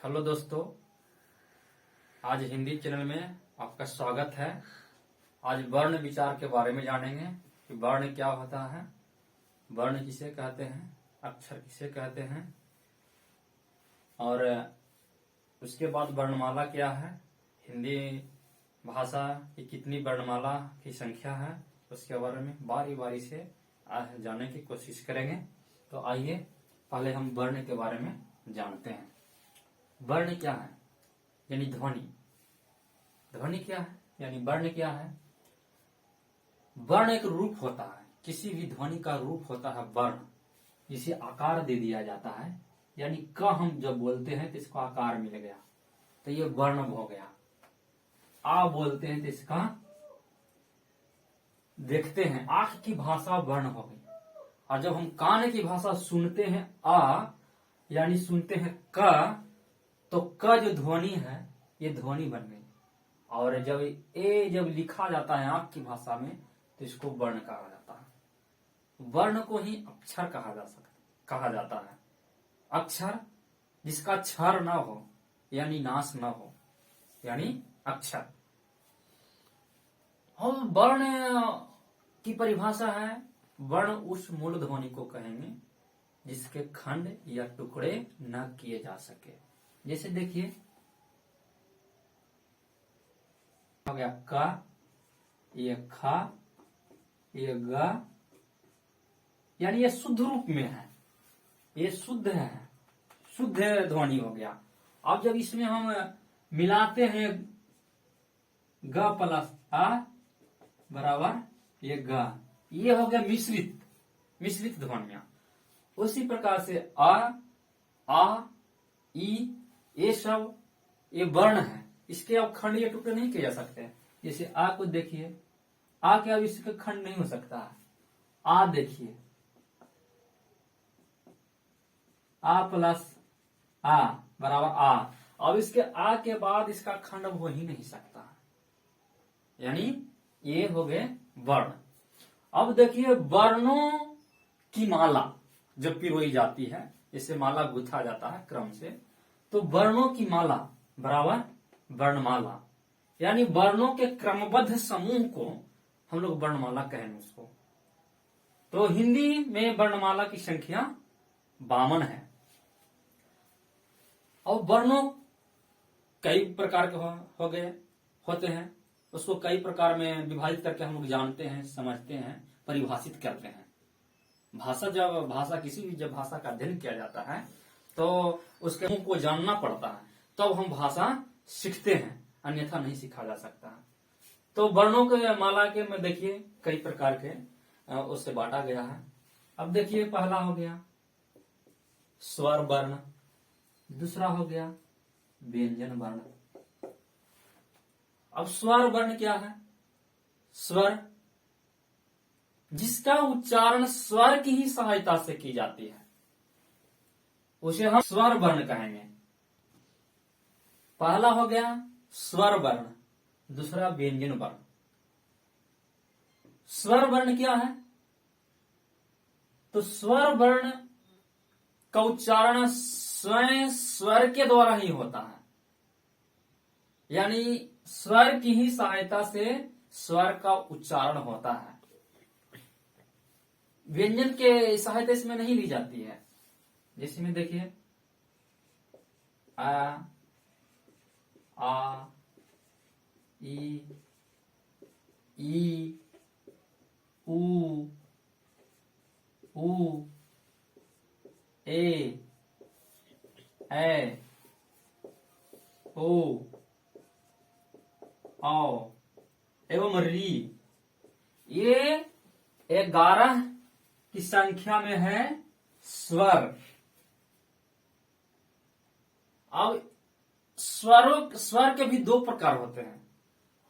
Hello दोस्तों, आज Hindi channel में आपका स्वागत है। आज वर्ण विचार के बारे में जानेंगे कि वर्ण क्या होता है, वर्ण किसे कहते हैं, अक्षर किसे कहते हैं और उसके बाद वर्णमाला क्या है, हिंदी भाषा की कितनी वर्णमाला की संख्या है, उसके बारे में बारी बारी से आज जानने की कोशिश करेंगे। तो आइए पहले हम वर्ण के बारे में जानते हैं। वर्ण क्या है यानी ध्वनि। ध्वनि क्या है यानी वर्ण क्या है। वर्ण एक रूप होता है, किसी भी ध्वनि का रूप होता है वर्ण, जिसे आकार दे दिया जाता है। यानी क हम जब बोलते हैं तो इसको आकार मिल गया तो ये वर्ण हो गया। आ बोलते हैं तो इसका देखते हैं आंख की भाषा वर्ण हो गई। और जब हम कान की भाषा सुनते हैं आ यानी सुनते हैं क, तो क जो ध्वनि है ये ध्वनि बन गई। और जब लिखा जाता है आंख की भाषा में तो इसको वर्ण कहा जाता है। वर्ण को ही अक्षर कहा जाता है। अक्षर जिसका क्षर न हो यानी नाश न हो यानी अक्षर। हम वर्ण की परिभाषा है, वर्ण उस मूल ध्वनि को कहेंगे जिसके खंड या टुकड़े न किए जा सके। जैसे देखिए हो गया का, ये खा, ये ग, यानी ये शुद्ध रूप में है, ये शुद्ध है, शुद्ध ध्वनि हो गया। अब जब इसमें हम मिलाते हैं ग प्लस आ बराबर ये ग, ये हो गया मिश्रित ध्वनिया। उसी प्रकार से आ ई ये सब ये वर्ण है, इसके अब खंड या टुकड़े नहीं किए जा सकते। जैसे आ को देखिए, आ के अब इसका खंड नहीं हो सकता है। आ देखिए, आ प्लस आ बराबर आ, अब इसके आ के बाद इसका खंड हो ही नहीं सकता, यानी ये हो गए वर्ण। अब देखिए वर्णों की माला जब पिरोई जाती है, जैसे माला गुथा जाता है क्रम से, तो वर्णों की माला बराबर वर्णमाला, यानी वर्णों के क्रमबद्ध समूह को हम लोग वर्णमाला कहेंगे उसको। तो हिंदी में वर्णमाला की संख्या 52 है। और वर्णों कई प्रकार के होते हैं, उसको कई प्रकार में विभाजित करके हम लोग जानते हैं, समझते हैं, परिभाषित करते हैं। जब भाषा का अध्ययन किया जाता है तो उसके मुंह को जानना पड़ता है, तब हम भाषा सीखते हैं, अन्यथा नहीं सीखा जा सकता। तो वर्णों के माला के में देखिए कई प्रकार के उससे बांटा गया है। अब देखिए पहला हो गया स्वर वर्ण, दूसरा हो गया व्यंजन वर्ण। अब स्वर वर्ण क्या है? स्वर जिसका उच्चारण स्वर की ही सहायता से की जाती है उसे हम स्वर वर्ण कहेंगे। पहला हो गया स्वर वर्ण, दूसरा व्यंजन वर्ण। स्वर वर्ण क्या है? तो स्वर वर्ण का उच्चारण स्वयं स्वर के द्वारा ही होता है, यानी स्वर की ही सहायता से स्वर का उच्चारण होता है। व्यंजन के सहायता इसमें नहीं ली जाती है। जैसे में देखिए आ ई ऊ ए ओ औ एवं री, ये 11 की संख्या में है स्वर। अब स्वर के भी 2 प्रकार होते हैं,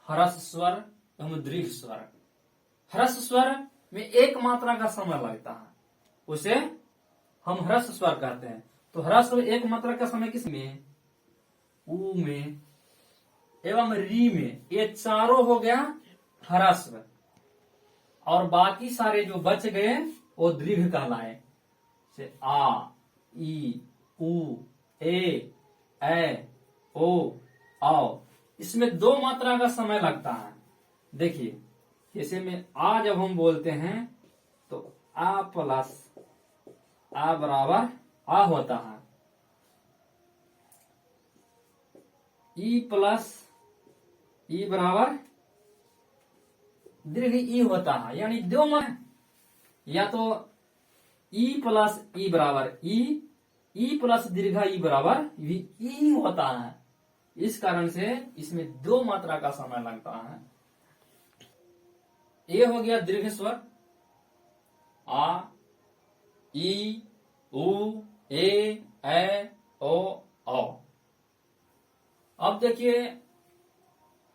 ह्रस्व स्वर एवं दीर्घ स्वर। ह्रस्व स्वर में एक मात्रा का समय लगता है, उसे हम ह्रस्व स्वर कहते हैं। तो ह्रस्व एक मात्रा का समय किस में? ऊ में एवं री में। ये चारों हो गया ह्रस्व, और बाकी सारे जो बच गए वो दीर्घ कहलाए। से आ ई उ ए ए, ओ, औ। इसमें 2 मात्रा का समय लगता है। देखिए जैसे में आ जब हम बोलते हैं तो आ प्लस आ बराबर आ होता है, ई प्लस ई बराबर दीर्घ ई होता है। यानी 2 मात्रा, या तो ई प्लस ई बराबर ई प्लस दीर्घ ई बराबर ई होता है। इस कारण से इसमें 2 मात्रा का समय लगता है। ए हो गया दीर्घ स्वर, आ, ई, उ, ए, ओ, औ। अब देखिए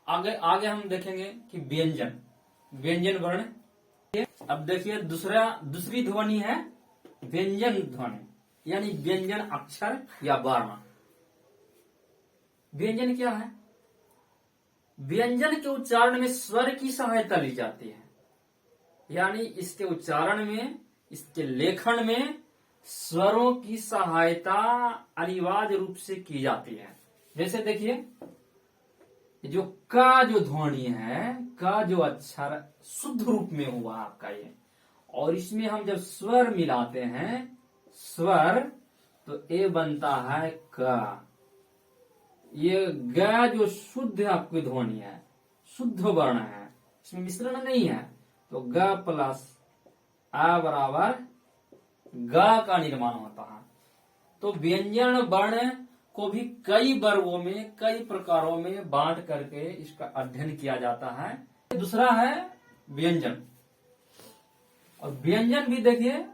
आगे आगे हम देखेंगे कि व्यंजन वर्ण। अब देखिए दूसरी ध्वनि है व्यंजन ध्वनि, यानी व्यंजन अक्षर या वर्ण। व्यंजन क्या है? व्यंजन के उच्चारण में स्वर की सहायता ली जाती है, यानी इसके उच्चारण में, इसके लेखन में स्वरों की सहायता अनिवार्य रूप से की जाती है। जैसे देखिए जो का जो ध्वनि है, का जो अक्षर शुद्ध रूप में हुआ आपका ये, और इसमें हम जब स्वर मिलाते हैं स्वर, तो ए बनता है का। ये ग जो शुद्ध आपकी ध्वनि है, शुद्ध वर्ण है, इसमें मिश्रण नहीं है, तो ग प्लस आ बराबर ग का निर्माण होता है। तो व्यंजन वर्ण को भी कई वर्गों में, कई प्रकारों में बांट करके इसका अध्ययन किया जाता है। दूसरा है व्यंजन, और व्यंजन भी देखिए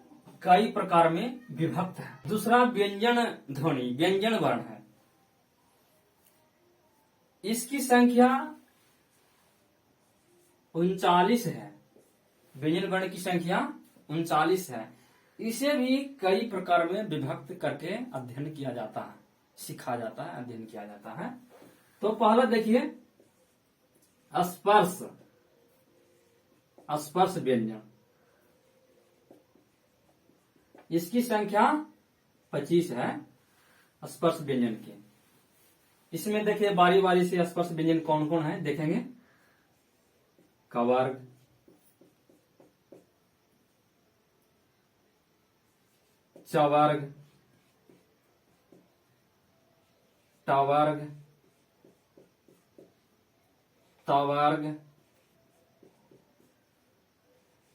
कई प्रकार में विभक्त है। दूसरा व्यंजन ध्वनि, व्यंजन वर्ण है, इसकी संख्या 39 है। व्यंजन वर्ण की संख्या 39 है। इसे भी कई प्रकार में विभक्त करके अध्ययन किया जाता है, सिखा जाता है, अध्ययन किया जाता है। तो पहला देखिए स्पर्श, स्पर्श व्यंजन, इसकी संख्या 25 है स्पर्श व्यंजन की। इसमें देखिए बारी बारी से स्पर्श व्यंजन कौन कौन है देखेंगे। कवर्ग, चवर्ग, टवर्ग, तवर्ग,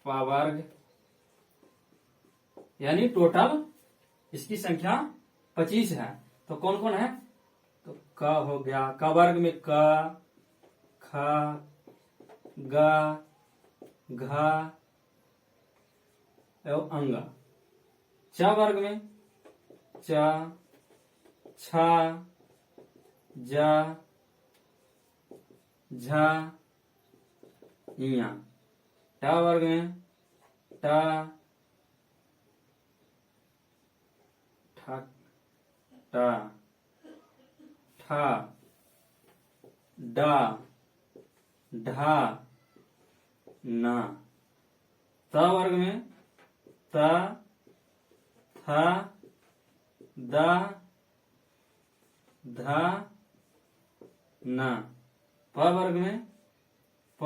पवर्ग, यानी टोटल इसकी संख्या 25 है। तो कौन कौन है? तो क हो गया, क वर्ग में क, ख, ग, घ एवं अंग। च वर्ग में च, छ, ज, झ, इया। ट वर्ग में ट, ठ, ट, ठ, ड, ढ, न। त वर्ग में त, थ, द, ध, न। प वर्ग में प,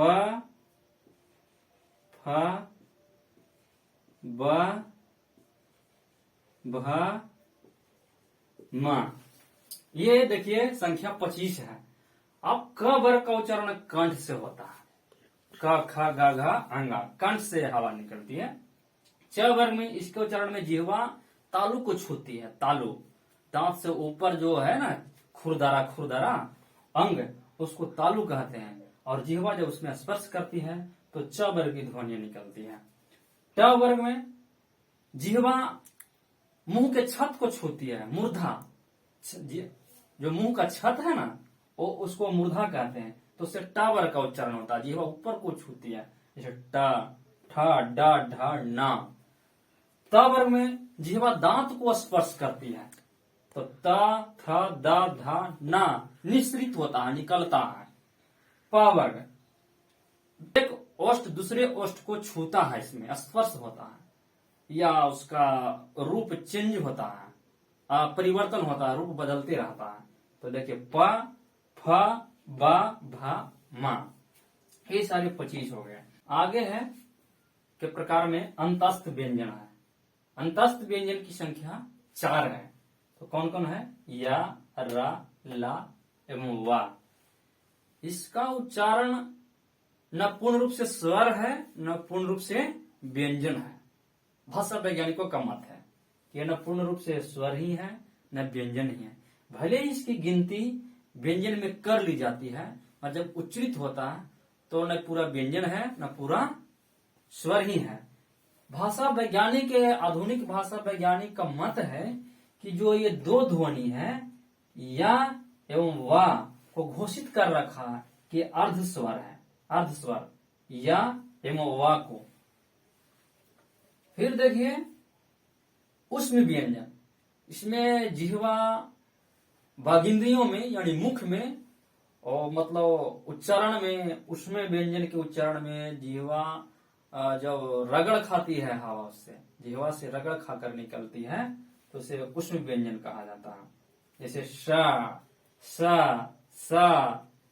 फ, ब, भ, म। ये देखिए संख्या 25 है। अब क वर्ग का उच्चारण कंठ से होता है। क, ख, ग, घ, अंगा, कंठ से हवा निकलती है। च वर्ग में इसके उच्चारण में जिह्वा तालु को छूती है। तालु दांत से ऊपर जो है ना, खुरदरा अंग, उसको तालु कहते हैं। और जिह्वा जब उसमें स्पर्श करती है तो च वर्ग की ध्वनि निकलती है। ट वर्ग में जिह्वा मुंह के छत को छूती है। मूर्धा, जो मुंह का छत है ना, वो उसको मूर्धा कहते हैं। तो उससे ट वर्ग का उच्चारण होता है, जिह्वा ऊपर को छूती है। जैसे ट, ठ, ड, ढ, न। त वर्ग में जिह्वा दांत को स्पर्श करती है। तो त, थ, द, ध, न निःसृत होता है, निकलता है। प वर्ग एक ओष्ठ दूसरे ओष्ठ को छूता है, इसमें स्पर्श होता है, या उसका रूप चेंज होता है, परिवर्तन होता है, रूप बदलते रहता है। तो देखिए प, फ, ब, भ, म, ये सारे 25 हो गए। आगे है के प्रकार में अंतस्थ व्यंजन है। अंतस्थ व्यंजन की संख्या 4 है। तो कौन कौन है? या, रा, ला एवं वा। इसका उच्चारण न पूर्ण रूप से स्वर है न पूर्ण रूप से व्यंजन है। भाषा वैज्ञानिकों का मत है कि न पूर्ण रूप से स्वर ही है न व्यंजन ही है। भले ही इसकी गिनती व्यंजन में कर ली जाती है, और जब उच्चरित होता है तो न पूरा व्यंजन है न पूरा स्वर ही है। भाषा वैज्ञानिक, आधुनिक भाषा वैज्ञानिक का मत है कि जो ये दो ध्वनि है या एवं वा को घोषित कर रखा है कि अर्ध स्वर है, अर्ध स्वर या एवं वा को। फिर देखिए उष्म व्यंजन, इसमें जिह्वा वागिंद्रियों में यानी मुख में और मतलब उच्चारण में, उष्म व्यंजन के उच्चारण में जिह्वा जब रगड़ खाती है हवा से, जिह्वा से रगड़ खाकर निकलती है तो उसे उष्म व्यंजन कहा जाता है। जैसे श, स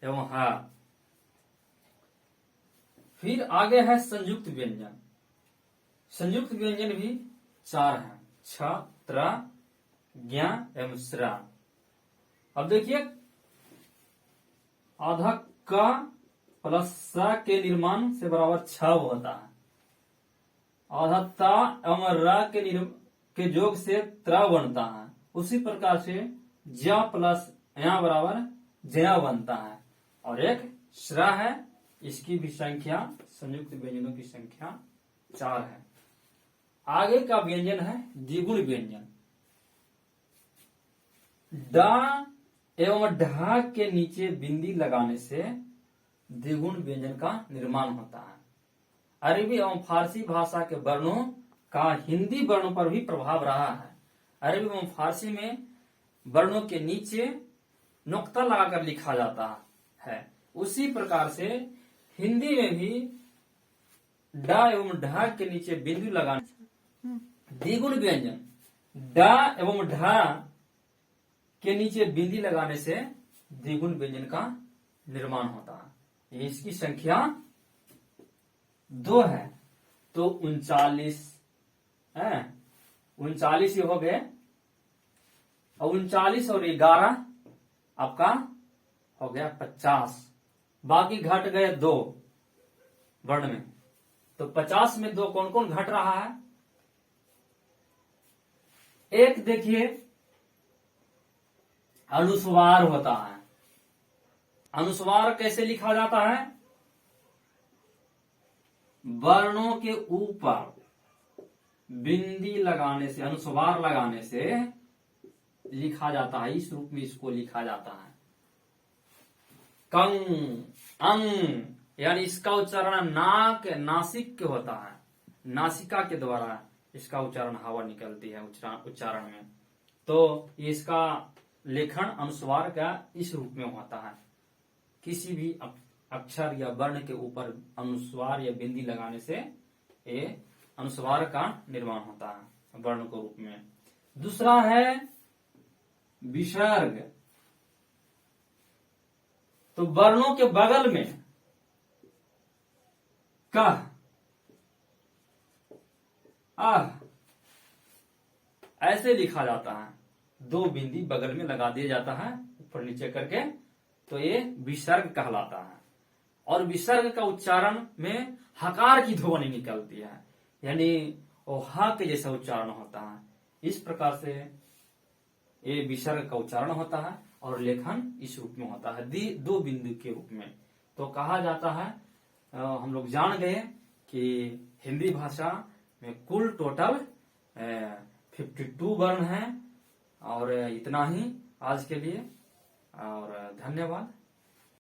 एवं हा। फिर आगे है संयुक्त व्यंजन। संयुक्त व्यंजन भी 4 है, छ, त्र, ज्ञ एवं श्रा। अब देखिए आधा क प्लस स के निर्माण से बराबर छ होता है। आधा ता एवं र के योग से त्र बनता है। उसी प्रकार से ज प्लस या बराबर जया बनता है। और एक श्रा है, इसकी भी संख्या, संयुक्त व्यंजनों की संख्या 4 है। आगे का व्यंजन है द्विगुण व्यंजन। ड एवं ढ के नीचे बिंदी लगाने से द्विगुण व्यंजन का निर्माण होता है। अरबी एवं फारसी भाषा के वर्णों का हिंदी वर्णों पर भी प्रभाव रहा है। अरबी एवं फारसी में वर्णों के नीचे नुक्ता लगाकर लिखा जाता है। उसी प्रकार से हिंदी में भी ड एवं ढ के नीचे बिंदु लगाने द्विगुण व्यंजन, ड एवं ढ के नीचे बिंदी लगाने से द्विगुण व्यंजन का निर्माण होता है। इसकी संख्या 2 है। तो 39 है, 39 हो गए। और 39 और 11 आपका हो गया 50। बाकी घट गए 2 वर्ण में। तो 50 में 2 कौन कौन घट रहा है? एक देखिए अनुस्वार होता है। अनुस्वार कैसे लिखा जाता है? वर्णों के ऊपर बिंदी लगाने से, अनुस्वार लगाने से लिखा जाता है। इस रूप में इसको लिखा जाता है। कंग, अंग, यानी इसका उच्चारण नाक, नासिक के होता है। नासिका के द्वारा इसका उच्चारण हवा निकलती है उच्चारण में। तो इसका लेखन अनुस्वार का इस रूप में होता है। किसी भी अक्षर या वर्ण के ऊपर अनुस्वार या बिंदी लगाने से ये अनुस्वार का निर्माण होता है वर्ण के रूप में। दूसरा है विसर्ग। तो वर्णों के बगल में कह, आह ऐसे लिखा जाता है। 2 बिंदी बगल में लगा दिया जाता है ऊपर नीचे करके, तो ये विसर्ग कहलाता है। और विसर्ग का उच्चारण में हकार की ध्वनि निकलती है, यानी वो हा के जैसा उच्चारण होता है। इस प्रकार से ये विसर्ग का उच्चारण होता है और लेखन इस रूप में होता है, 2 बिंदु के रूप में। तो कहा जाता है, हम लोग जान गए कि हिंदी भाषा में कुल टोटल 52 वर्ण हैं। और इतना ही आज के लिए, और धन्यवाद।